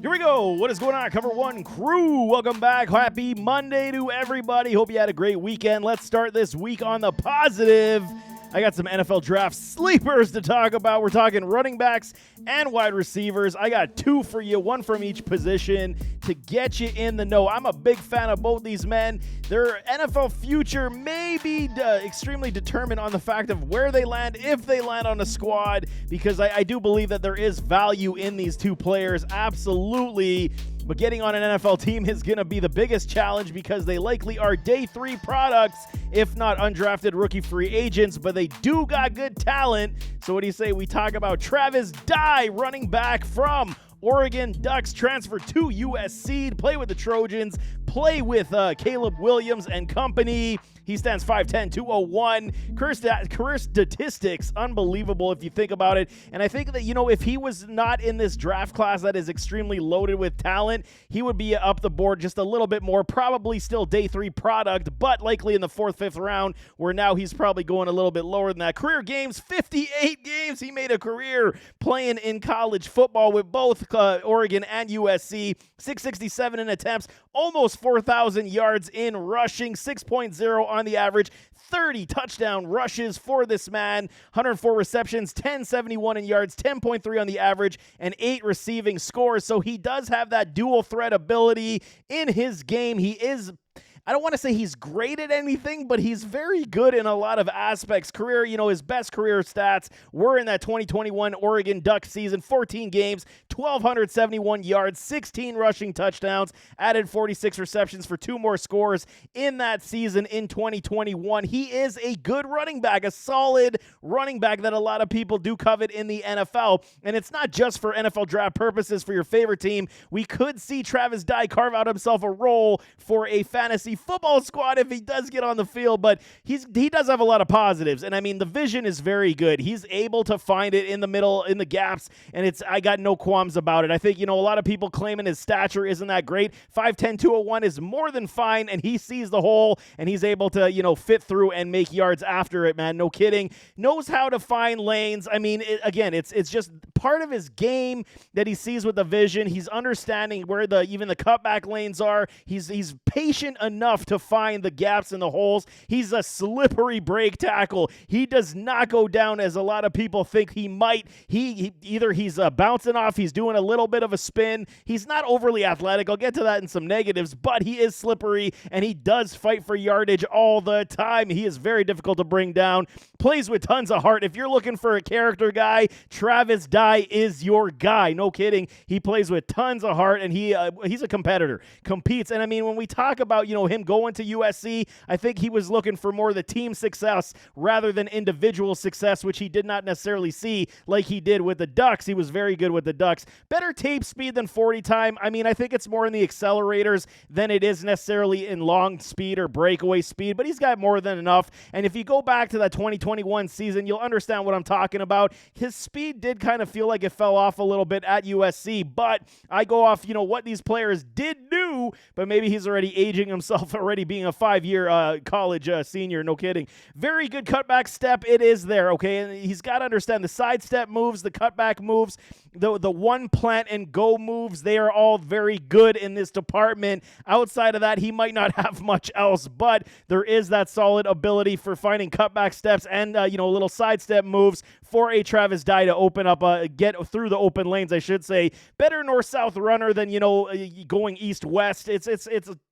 Here we go. What is going on, Cover One crew? Welcome back. Happy Monday to everybody. Hope you had a great weekend. Let's start this week on the positive. I got some NFL draft sleepers to talk about. We're talking running backs and wide receivers. I got two for you, one from each position to get you in the know. I'm a big fan of both these men. Their NFL future may be extremely determined on the fact of where they land, if they land on a squad, because I do believe that there is value in these two players. Absolutely. But getting on an NFL team is going to be the biggest challenge because they likely are day three products, if not undrafted rookie free agents, but they do got good talent. So what do you say we talk about Travis Dye, running back from Oregon Ducks, transfer to USC to play with the Trojans, play with Caleb Williams and company. He stands 5'10", 201. Career statistics, unbelievable if you think about it. And I think that, if he was not in this draft class that is extremely loaded with talent, he would be up the board just a little bit more, probably still day three product, but likely in the fourth, fifth round, where now he's probably going a little bit lower than that. Career games, 58 games. He made a career playing in college football with both Oregon and USC. 667 in attempts, almost 4,000 yards in rushing, 6.0 on the average, 30 touchdown rushes for this man, 104 receptions, 1071 in yards, 10.3 on the average, and 8 receiving scores. So he does have that dual threat ability in his game. He is, I don't want to say he's great at anything, but he's very good in a lot of aspects. Career, his best career stats were in that 2021 Oregon Ducks season, 14 games, 1,271 yards, 16 rushing touchdowns, added 46 receptions for 2 more scores in that season in 2021. He is a good running back, a solid running back that a lot of people do covet in the NFL. And it's not just for NFL draft purposes for your favorite team. We could see Travis Dye carve out himself a role for a fantasy football squad if he does get on the field, but he does have a lot of positives. And I mean, the vision is very good. He's able to find it in the middle, in the gaps, and I got no qualms about it. I think, a lot of people claiming his stature isn't that great. 5'10", 201 is more than fine, and he sees the hole, and he's able to, fit through and make yards after it, man. No kidding. Knows how to find lanes. I mean, it's just part of his game that he sees with the vision. He's understanding where even the cutback lanes are. He's patient enough to find the gaps and the holes. He's a slippery break tackle. He does not go down as a lot of people think he might. Either he's bouncing off, he's doing a little bit of a spin. He's not overly athletic. I'll get to that in some negatives, but he is slippery, and he does fight for yardage all the time. He is very difficult to bring down. Plays with tons of heart. If you're looking for a character guy, Travis Dye is your guy. No kidding. He plays with tons of heart, and he's a competitor. Competes. And I mean, when we talk about, him going to USC, I think he was looking for more of the team success rather than individual success, which he did not necessarily see like he did with the Ducks. He was very good with the Ducks. Better tape speed than 40 time. I mean, I think it's more in the accelerators than it is necessarily in long speed or breakaway speed, but he's got more than enough. And if you go back to that 2021 season, you'll understand what I'm talking about. His speed did kind of feel like it fell off a little bit at USC, but I go off, what these players did do, but maybe he's already aging himself already being a 5-year college senior. No kidding. Very good cutback step. It is there, okay? And he's got to understand the side step moves, the cutback moves, the one plant and go moves. They are all very good in this department. Outside of that, he might not have much else, but there is that solid ability for finding cutback steps and, little side step moves for a Travis Dye to open up, get through the open lanes, I should say. Better north-south runner than, going east-west. It's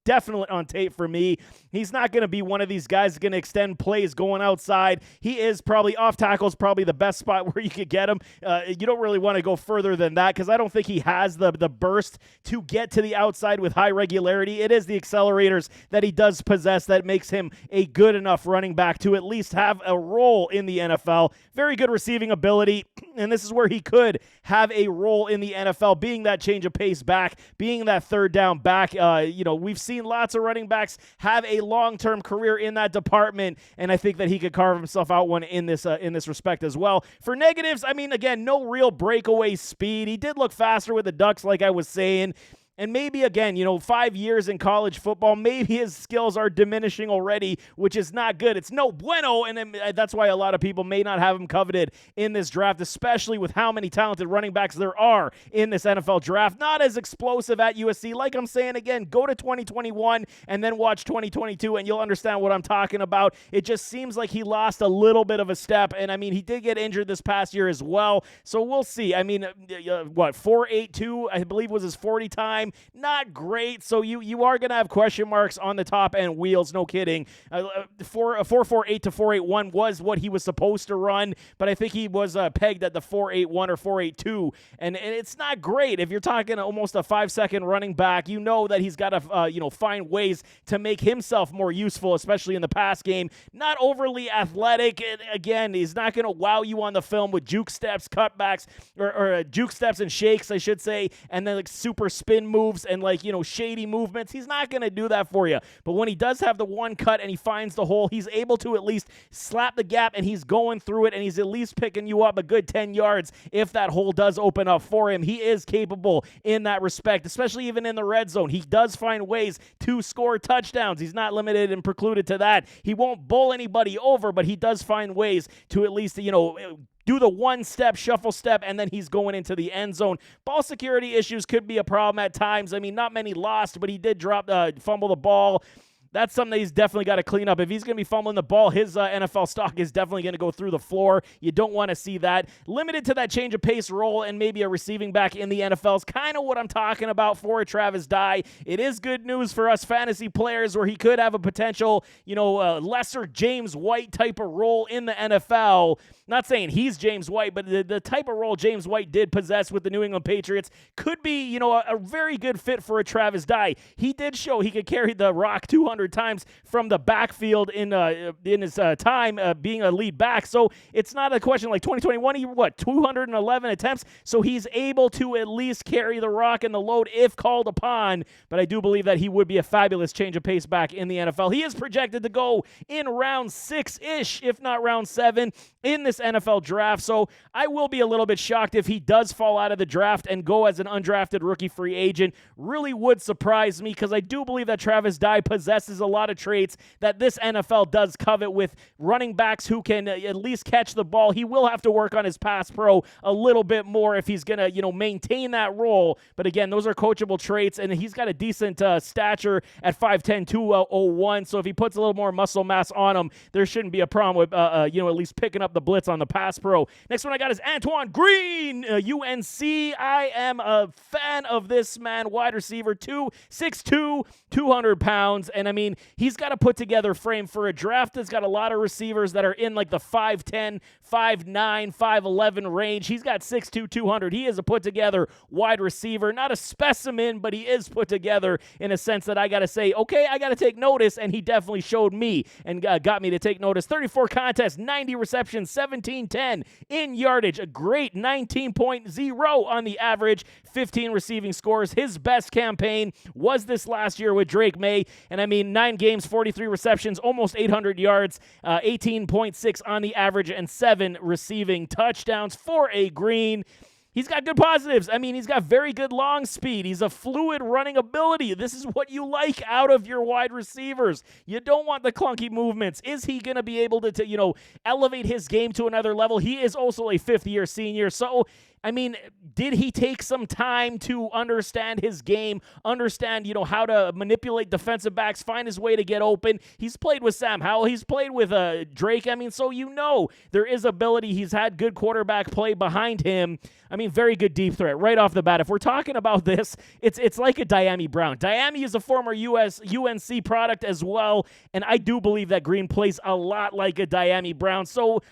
definitely on tape for me. He's not going to be one of these guys going to extend plays going outside. He is probably off tackles, probably the best spot where you could get him. You don't really want to go further than that because I don't think he has the burst to get to the outside with high regularity. It is the accelerators that he does possess that makes him a good enough running back to at least have a role in the NFL. Very good receiving ability, and this is where he could have a role in the NFL, being that change of pace back, being that third down back. We've seen lots of running backs have a long-term career in that department, and I think that he could carve himself out one in this respect as well. For negatives, I mean, again, no real breakaway speed. He did look faster with the Ducks, like I was saying. And maybe, again, 5 years in college football, maybe his skills are diminishing already, which is not good. It's no bueno, and that's why a lot of people may not have him coveted in this draft, especially with how many talented running backs there are in this NFL draft. Not as explosive at USC. Like I'm saying again, go to 2021 and then watch 2022, and you'll understand what I'm talking about. It just seems like he lost a little bit of a step, and, he did get injured this past year as well, so we'll see. 4.82, I believe, was his 40 time. Not great, so you are going to have question marks on the top end wheels, no kidding. 4.48 to 4.81 was what he was supposed to run, but I think he was pegged at the 4.81 or 4.82, and it's not great. If you're talking almost a 5-second running back, you know that he's got to find ways to make himself more useful, especially in the pass game. Not overly athletic, and again, he's not going to wow you on the film with juke steps, cutbacks, or juke steps and shakes, I should say, and then super spin moves and shady movements. He's not going to do that for you. But when he does have the one cut and he finds the hole, he's able to at least slap the gap, and he's going through it, and he's at least picking you up a good 10 yards if that hole does open up for him. He is capable in that respect, especially even in the red zone. He does find ways to score touchdowns. He's not limited and precluded to that. He won't bowl anybody over, but he does find ways to at least, do the one-step shuffle step, and then he's going into the end zone. Ball security issues could be a problem at times. Not many lost, but he did fumble the ball. That's something that he's definitely got to clean up. If he's going to be fumbling the ball, his NFL stock is definitely going to go through the floor. You don't want to see that. Limited to that change of pace role and maybe a receiving back in the NFL is kind of what I'm talking about for Travis Dye. It is good news for us fantasy players where he could have a potential, lesser James White type of role in the NFL. Not saying he's James White, but the type of role James White did possess with the New England Patriots could be, a very good fit for a Travis Dye. He did show he could carry the rock 200 times from the backfield in his time being a lead back. So it's not a question like 2021, he 211 attempts. So he's able to at least carry the rock and the load if called upon. But I do believe that he would be a fabulous change of pace back in the NFL. He is projected to go in round 6-ish, if not round 7 in this NFL draft. So I will be a little bit shocked if he does fall out of the draft and go as an undrafted rookie free agent. Really would surprise me because I do believe that Travis Dye possesses a lot of traits that this NFL does covet with running backs who can at least catch the ball. He will have to work on his pass pro a little bit more if he's going to, maintain that role. But again, those are coachable traits, and he's got a decent stature at 5'10", 201. So if he puts a little more muscle mass on him, there shouldn't be a problem with, at least picking up the blitz on the pass pro. Next one I got is Antoine Green, UNC. I am a fan of this man, wide receiver, 6'2", 200 pounds. And he's got to put together frame for a draft that's got a lot of receivers that are in like the 5'10", 5'9", 5'11 range. He's got 6'2", 200. He is a put-together wide receiver. Not a specimen, but he is put together in a sense that I got to say, okay, I got to take notice, and he definitely showed me and got me to take notice. 34 contests, 90 receptions, 17-10 in yardage, a great 19.0 on the average, 15 receiving scores. His best campaign was this last year with Drake May, and 9 games, 43 receptions, almost 800 yards, 18.6 on the average, and 7 receiving touchdowns for a Green. He's got good positives. He's got very good long speed. He's a fluid running ability. This is what you like out of your wide receivers. You don't want the clunky movements. Is he going to be able to elevate his game to another level? He is also a fifth-year senior, so did he take some time to understand his game, understand, how to manipulate defensive backs, find his way to get open? He's played with Sam Howell. He's played with Drake. So there is ability. He's had good quarterback play behind him. Very good deep threat right off the bat. If we're talking about this, it's like a Diami Brown. Diami is a former UNC product as well, and I do believe that Green plays a lot like a Diami Brown. So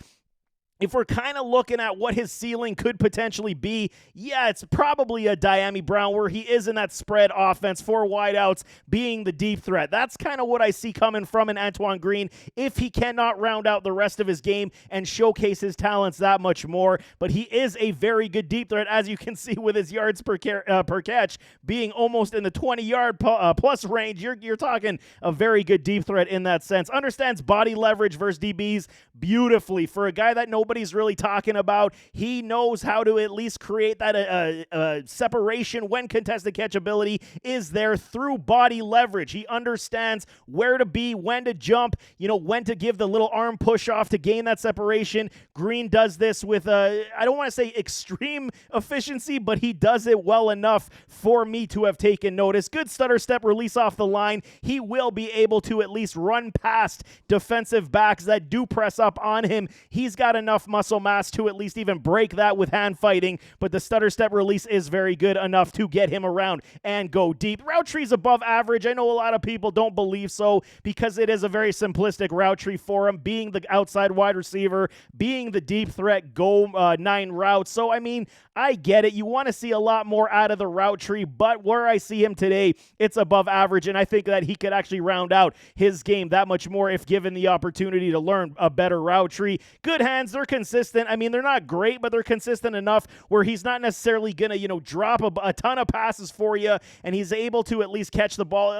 if we're kind of looking at what his ceiling could potentially be, yeah, it's probably a Diami Brown where he is in that spread offense, 4 wideouts being the deep threat. That's kind of what I see coming from an Antoine Green if he cannot round out the rest of his game and showcase his talents that much more. But he is a very good deep threat, as you can see with his yards per catch being almost in the 20-yard plus range. You're talking a very good deep threat in that sense. Understands body leverage versus DBs beautifully. For a guy that nobody nobody's really talking about. He knows how to at least create that separation when contested catchability is there through body leverage. He understands where to be, when to jump, when to give the little arm push off to gain that separation. Green does this with, I don't want to say extreme efficiency, but he does it well enough for me to have taken notice. Good stutter step release off the line. He will be able to at least run past defensive backs that do press up on him. He's got enough muscle mass to at least even break that with hand fighting, but the stutter step release is very good enough to get him around and go deep. Route tree's above average. I know a lot of people don't believe so because it is a very simplistic route tree for him, being the outside wide receiver, being the deep threat, go 9 routes. So, I mean, I get it. You want to see a lot more out of the route tree, but where I see him today, it's above average, and I think that he could actually round out his game that much more if given the opportunity to learn a better route tree. Good hands, they're consistent. I mean, they're not great, but they're consistent enough where he's not necessarily going to, drop a ton of passes for you, and he's able to at least catch the ball.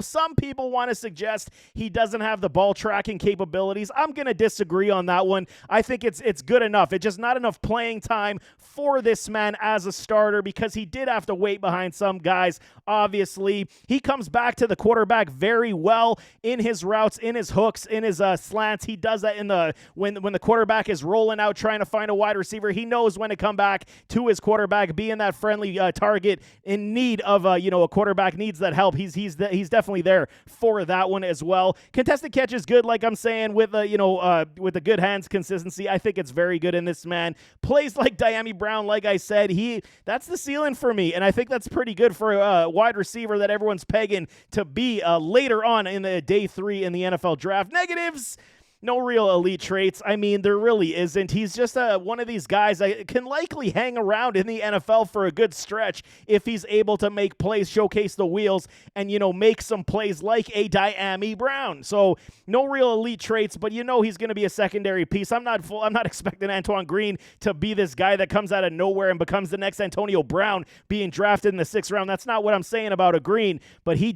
Some people want to suggest he doesn't have the ball tracking capabilities. I'm going to disagree on that one. I think it's good enough. It's just not enough playing time for this man as a starter because he did have to wait behind some guys. Obviously, he comes back to the quarterback very well in his routes, in his hooks, in his slants. He does that when the quarterback is rolling out trying to find a wide receiver. He knows when to come back to his quarterback, being that friendly target in need of a quarterback needs that help. He's definitely there for that one as well. Contested catch is good, like I'm saying, with the good hands consistency. I think it's very good in this man. Plays like Dyami Brown, like I said, that's the ceiling for me, and I think that's pretty good for a wide receiver that everyone's pegging to be later on in the day 3 in the NFL draft. Negatives. No real elite traits. I mean, there really isn't. He's just one of these guys that can likely hang around in the NFL for a good stretch if he's able to make plays, showcase the wheels, and, make some plays like a Dyami Brown. So no real elite traits, but he's going to be a secondary piece. I'm not expecting Antoine Green to be this guy that comes out of nowhere and becomes the next Antonio Brown being drafted in the 6th round. That's not what I'm saying about a Green, but he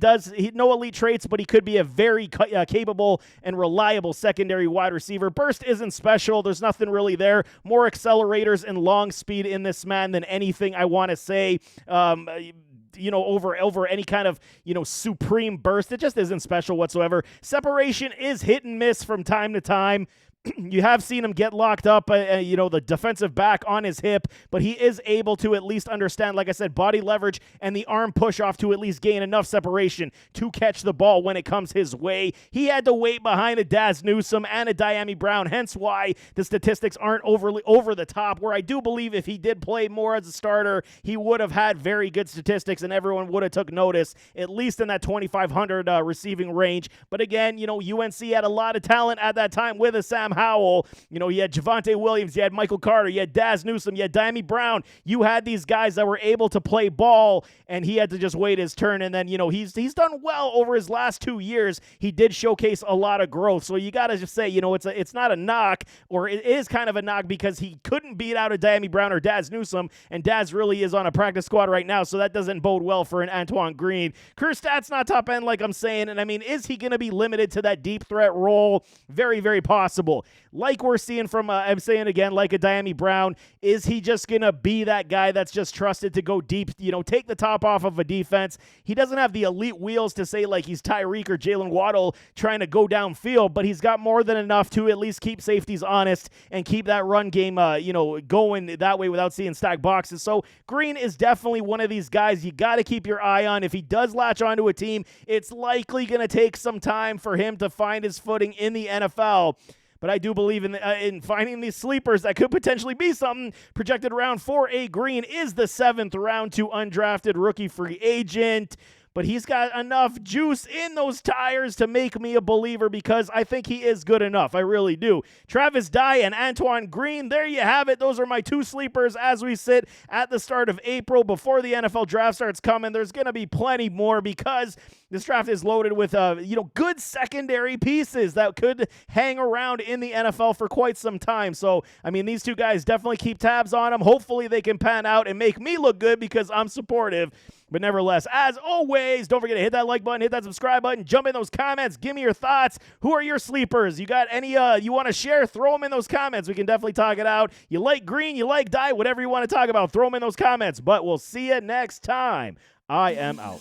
no elite traits, but he could be a very capable and reliable secondary wide receiver. Burst isn't special. There's nothing really there. More accelerators and long speed in this man than anything I want to say. Over any kind of, supreme burst. It just isn't special whatsoever. Separation is hit and miss from time to time. You have seen him get locked up, the defensive back on his hip, but he is able to at least understand, like I said, body leverage and the arm push off to at least gain enough separation to catch the ball when it comes his way. He had to wait behind a Daz Newsome and a Dyami Brown, hence why the statistics aren't overly over the top, where I do believe if he did play more as a starter, he would have had very good statistics and everyone would have took notice, at least in that 2,500 receiving range. But again, UNC had a lot of talent at that time with a Sam Howell. You had Javonte Williams, you had Michael Carter, you had Daz Newsome, you had Dyami Brown. You had these guys that were able to play ball, and he had to just wait his turn. And then, he's done well over his last 2 years. He did showcase a lot of growth. So you got to just say, it's not a knock, or it is kind of a knock because he couldn't beat out a Dyami Brown or Daz Newsome, and Daz really is on a practice squad right now, so that doesn't bode well for an Antoine Green. Career stats not top end, like I'm saying, and I mean, is he going to be limited to that deep threat role? Very, very possible. Like we're seeing from, I'm saying again, like a Dyami Brown, is he just going to be that guy that's just trusted to go deep, take the top off of a defense? He doesn't have the elite wheels to say like he's Tyreek or Jalen Waddle trying to go downfield, but he's got more than enough to at least keep safeties honest and keep that run game, going that way without seeing stacked boxes. So Green is definitely one of these guys you got to keep your eye on. If he does latch onto a team, it's likely going to take some time for him to find his footing in the NFL. But I do believe in finding these sleepers that could potentially be something. Projected round 4A Green is the 7th round to undrafted rookie free agent. But he's got enough juice in those tires to make me a believer because I think he is good enough. I really do. Travis Dye and Antoine Green, there you have it. Those are my 2 sleepers as we sit at the start of April before the NFL draft starts coming. There's going to be plenty more because This draft is loaded with good secondary pieces that could hang around in the NFL for quite some time. So, I mean, these two guys definitely keep tabs on them. Hopefully they can pan out and make me look good because I'm supportive. But nevertheless, as always, don't forget to hit that like button, hit that subscribe button, jump in those comments, give me your thoughts. Who are your sleepers? You got any you want to share? Throw them in those comments. We can definitely talk it out. You like green, you like dye, whatever you want to talk about, throw them in those comments. But we'll see you next time. I am out.